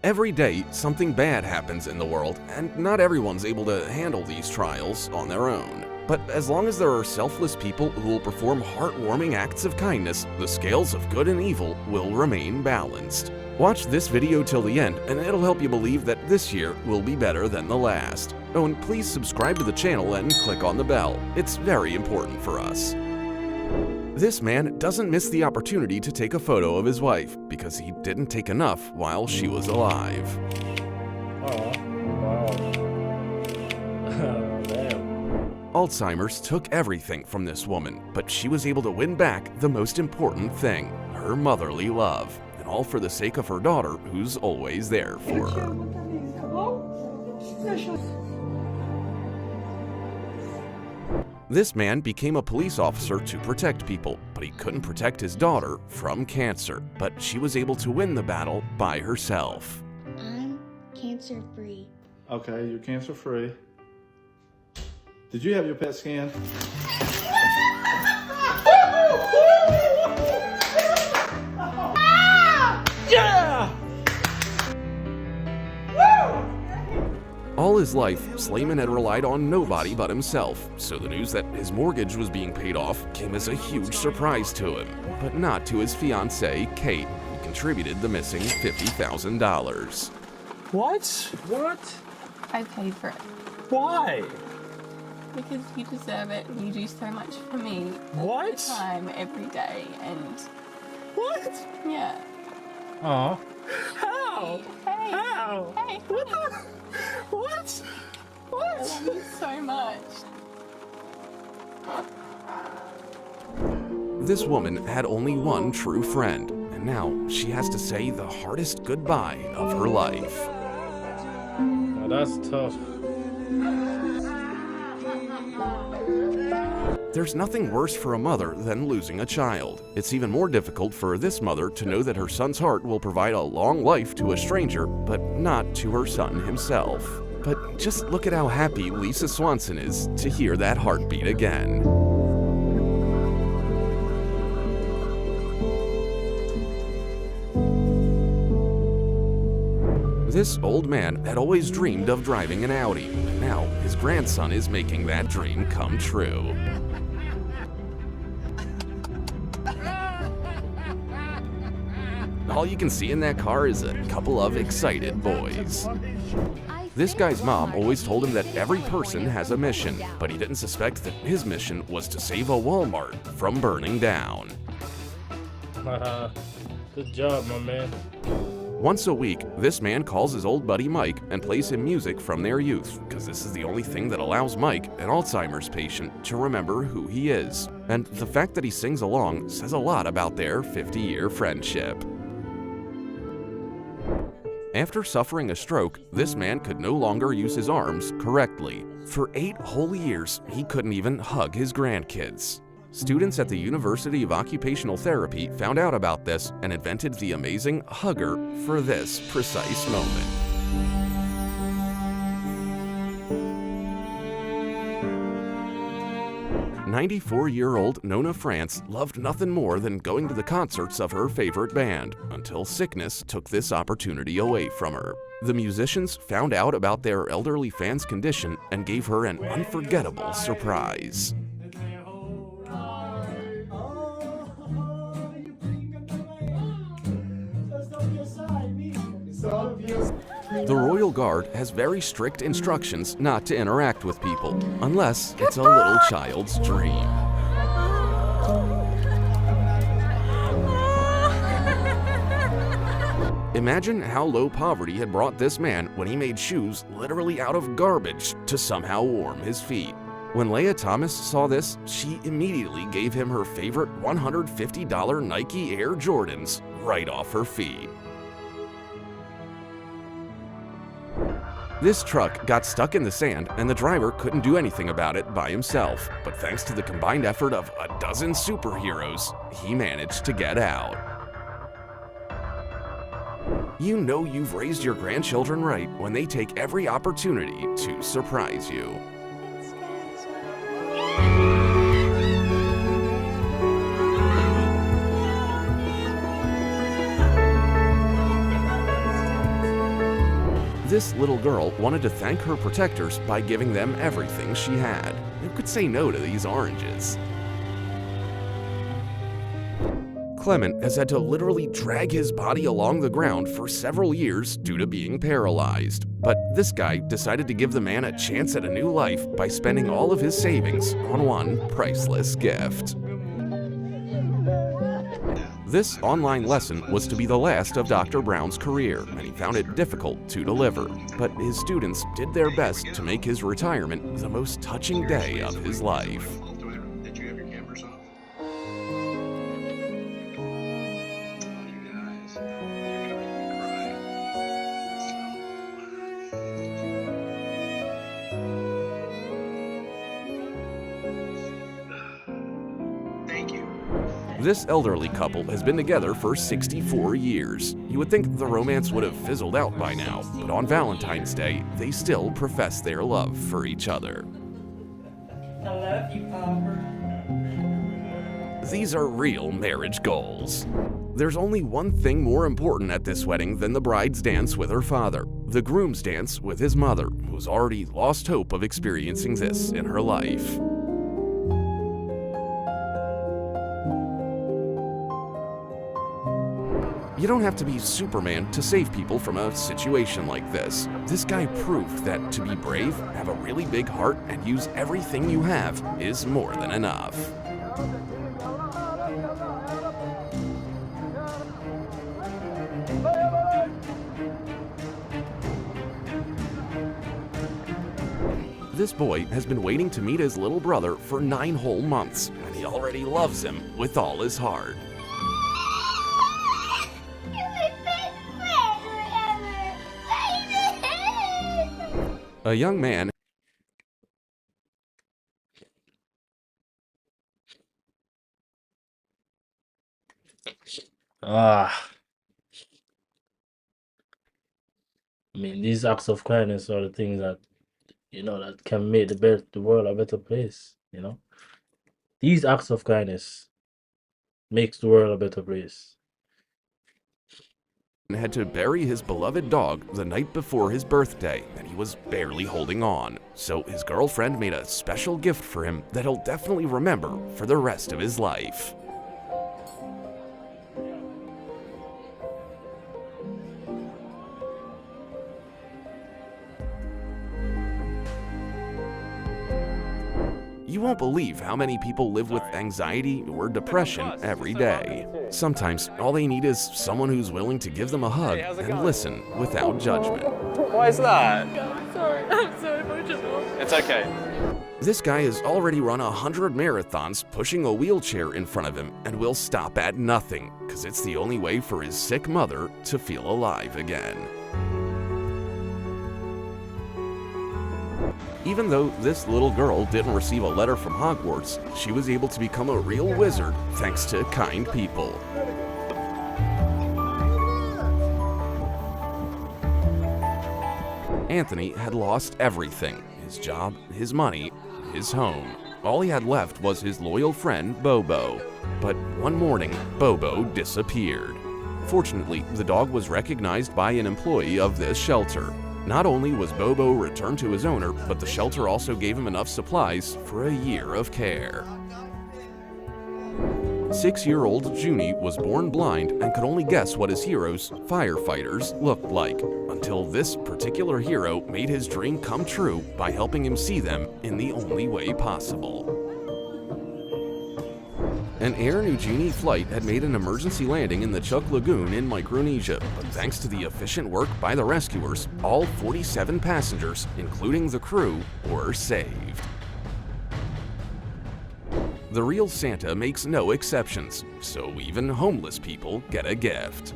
Every day, something bad happens in the world, and not everyone's able to handle these trials on their own. But as long as there are selfless people who will perform heartwarming acts of kindness, the scales of good and evil will remain balanced. Watch this video till the end, and it'll help you believe that this year will be better than the last. Oh, and please subscribe to the channel and click on the bell. It's very important for us. This man doesn't miss the opportunity to take a photo of his wife because he didn't take enough while she was alive. Oh, wow. Damn. Alzheimer's took everything from this woman, but she was able to win back the most important thing, her motherly love, and all for the sake of her daughter, who's always there for her. This man became a police officer to protect people, but he couldn't protect his daughter from cancer. But she was able to win the battle by herself. I'm cancer-free. Okay, you're cancer-free. Did you have your PET scan? Yeah! All his life, Slayman had relied on nobody but himself, so the news that his mortgage was being paid off came as a huge surprise to him, but not to his fiancée, Kate, who contributed the missing $50,000. What? What? I paid for it. Why? Because you deserve it. You do so much for me. What? All the time, every day, and What? yeah. Aw. How? Hey. How? Hey. What the? What? I love you so much. This woman had only one true friend, and now she has to say the hardest goodbye of her life. Oh, that's tough. There's nothing worse for a mother than losing a child. It's even more difficult for this mother to know that her son's heart will provide a long life to a stranger, but not to her son himself. But just look at how happy Lisa Swanson is to hear that heartbeat again. This old man had always dreamed of driving an Audi, and now his grandson is making that dream come true. All you can see in that car is a couple of excited boys. This guy's mom always told him that every person has a mission, but he didn't suspect that his mission was to save a Walmart from burning down. Good job, my man. Once a week, this man calls his old buddy Mike and plays him music from their youth, because this is the only thing that allows Mike, an Alzheimer's patient, to remember who he is. And the fact that he sings along says a lot about their 50-year friendship. After suffering a stroke, this man could no longer use his arms correctly. For 8 whole years, he couldn't even hug his grandkids. Students at the University of Occupational Therapy found out about this and invented the amazing hugger for this precise moment. 94-year-old Nona France loved nothing more than going to the concerts of her favorite band, until sickness took this opportunity away from her. The musicians found out about their elderly fan's condition and gave her an unforgettable surprise. The Royal Guard has very strict instructions not to interact with people, unless it's a little child's dream. Imagine how low poverty had brought this man when he made shoes literally out of garbage to somehow warm his feet. When Leah Thomas saw this, she immediately gave him her favorite $150 Nike Air Jordans right off her feet. This truck got stuck in the sand and the driver couldn't do anything about it by himself, but thanks to the combined effort of a dozen superheroes, he managed to get out. You know you've raised your grandchildren right when they take every opportunity to surprise you. This little girl wanted to thank her protectors by giving them everything she had. Who could say no to these oranges? Clement has had to literally drag his body along the ground for several years due to being paralyzed. But this guy decided to give the man a chance at a new life by spending all of his savings on one priceless gift. This online lesson was to be the last of Dr. Brown's career, and he found it difficult to deliver. But his students did their best to make his retirement the most touching day of his life. Did you have your cameras off? You guys, you're gonna make me cry. Thank you. This elderly couple has been together for 64 years. You would think the romance would have fizzled out by now, but on Valentine's Day, they still profess their love for each other. I love you, Papa. These are real marriage goals. There's only one thing more important at this wedding than the bride's dance with her father, the groom's dance with his mother, who's already lost hope of experiencing this in her life. You don't have to be Superman to save people from a situation like this. This guy proved that to be brave, have a really big heart, and use everything you have is more than enough. This boy has been waiting to meet his little brother for 9 whole months, and he already loves him with all his heart. A young man I mean, these acts of kindness are the things that, that can make the world a better place, These acts of kindness makes the world a better place. had to bury his beloved dog the night before his birthday, and he was barely holding on. So his girlfriend made a special gift for him that he'll definitely remember for the rest of his life. You won't believe how many people live with anxiety or depression every day. Sometimes all they need is someone who's willing to give them a hug and listen without judgment. Why is that? I'm sorry. I'm so emotional. It's okay. This guy has already run 100 marathons pushing a wheelchair in front of him and will stop at nothing, because it's the only way for his sick mother to feel alive again. Even though this little girl didn't receive a letter from Hogwarts, she was able to become a real wizard thanks to kind people. Anthony had lost everything: his job, his money, his home. All he had left was his loyal friend, Bobo. But one morning, Bobo disappeared. Fortunately, the dog was recognized by an employee of this shelter. Not only was Bobo returned to his owner, but the shelter also gave him enough supplies for a year of care. 6-year-old Junie was born blind and could only guess what his heroes, firefighters, looked like, until this particular hero made his dream come true by helping him see them in the only way possible. An Air Niugini flight had made an emergency landing in the Chuuk Lagoon in Micronesia, but thanks to the efficient work by the rescuers, all 47 passengers, including the crew, were saved. The real Santa makes no exceptions, so even homeless people get a gift.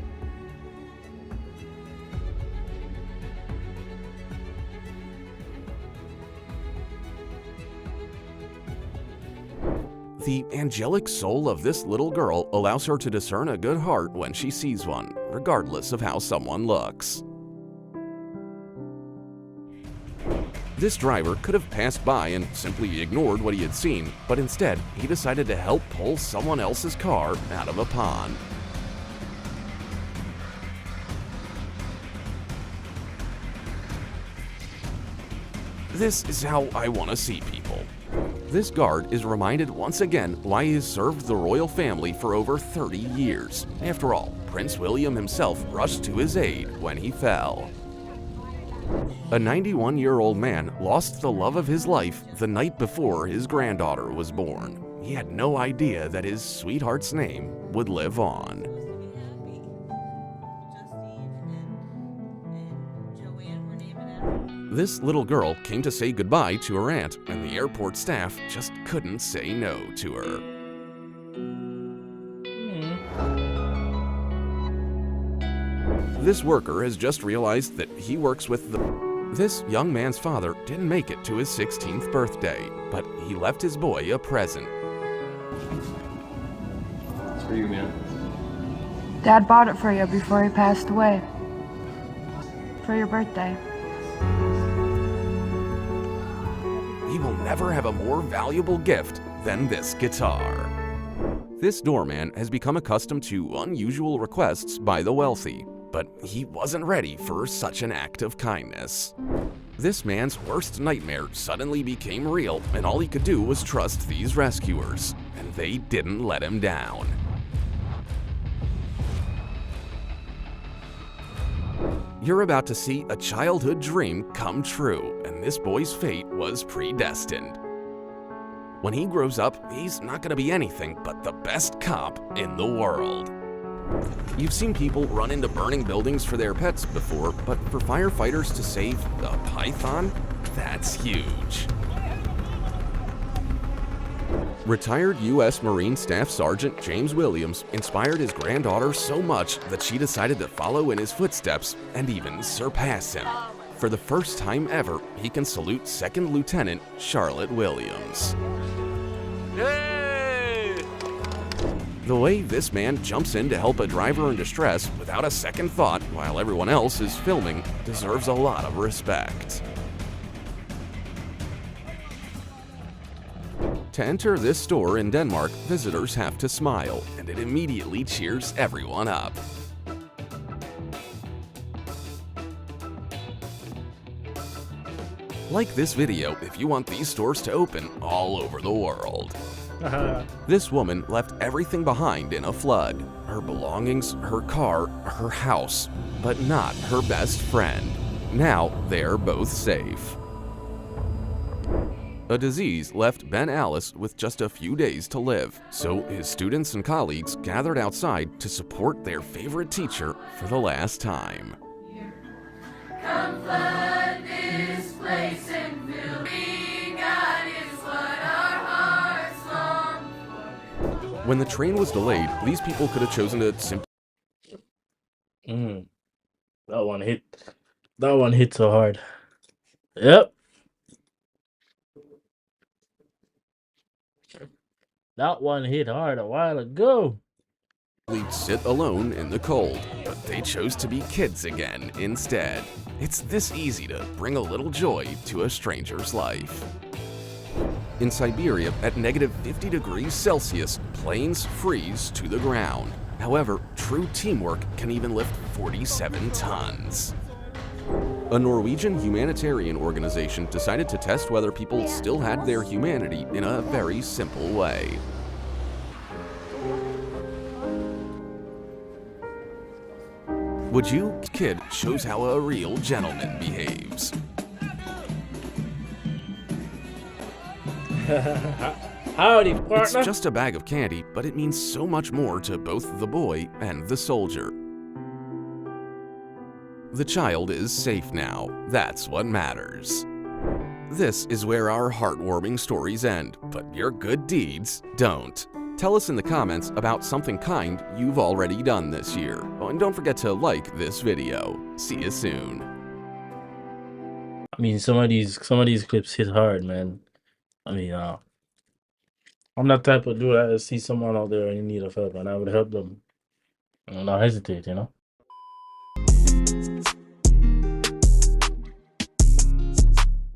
The angelic soul of this little girl allows her to discern a good heart when she sees one, regardless of how someone looks. This driver could have passed by and simply ignored what he had seen, but instead, he decided to help pull someone else's car out of a pond. This is how I want to see people. This guard is reminded once again why he has served the royal family for over 30 years. After all, Prince William himself rushed to his aid when he fell. A 91-year-old man lost the love of his life the night before his granddaughter was born. He had no idea that his sweetheart's name would live on. This little girl came to say goodbye to her aunt, and the airport staff just couldn't say no to her. This worker has just realized that he works with This young man's father didn't make it to his 16th birthday, but he left his boy a present. It's for you, man. Dad bought it for you before he passed away. For your birthday. He will never have a more valuable gift than this guitar. This doorman has become accustomed to unusual requests by the wealthy, but he wasn't ready for such an act of kindness. This man's worst nightmare suddenly became real, and all he could do was trust these rescuers, and they didn't let him down. You're about to see a childhood dream come true, and this boy's fate was predestined. When he grows up, he's not going to be anything but the best cop in the world. You've seen people run into burning buildings for their pets before, but for firefighters to save a python, that's huge. Retired U.S. Marine Staff Sergeant James Williams inspired his granddaughter so much that she decided to follow in his footsteps and even surpass him. For the first time ever, he can salute 2nd Lieutenant Charlotte Williams. Yay! The way this man jumps in to help a driver in distress without a second thought while everyone else is filming deserves a lot of respect. To enter this store in Denmark, visitors have to smile, and it immediately cheers everyone up. Like this video if you want these stores to open all over the world. This woman left everything behind in a flood. Her belongings, her car, her house, but not her best friend. Now they're both safe. A disease left Ben Alice with just a few days to live, so his students and colleagues gathered outside to support their favorite teacher for the last time. Come flood this place and fill me, God is what our hearts long for. When the train was delayed, these people could have chosen to simply That one hit. That one hit so hard. Yep. That one hit hard a while ago. sit alone in the cold, but they chose to be kids again instead. It's this easy to bring a little joy to a stranger's life. In Siberia, at negative 50 degrees Celsius, planes freeze to the ground. However, true teamwork can even lift 47 tons. A Norwegian humanitarian organization decided to test whether people still had their humanity in a very simple way. Would You Kid shows how a real gentleman behaves. Howdy, partner. It's just a bag of candy, but it means so much more to both the boy and the soldier. The child is safe now. That's what matters. This is where our heartwarming stories end, but your good deeds don't. Tell us in the comments about something kind you've already done this year. Oh, and don't forget to like this video. See you soon. I mean, some of these clips hit hard, man. I mean, I'm that type of dude that see someone out there in need of help, and I would help them. And not hesitate, you know.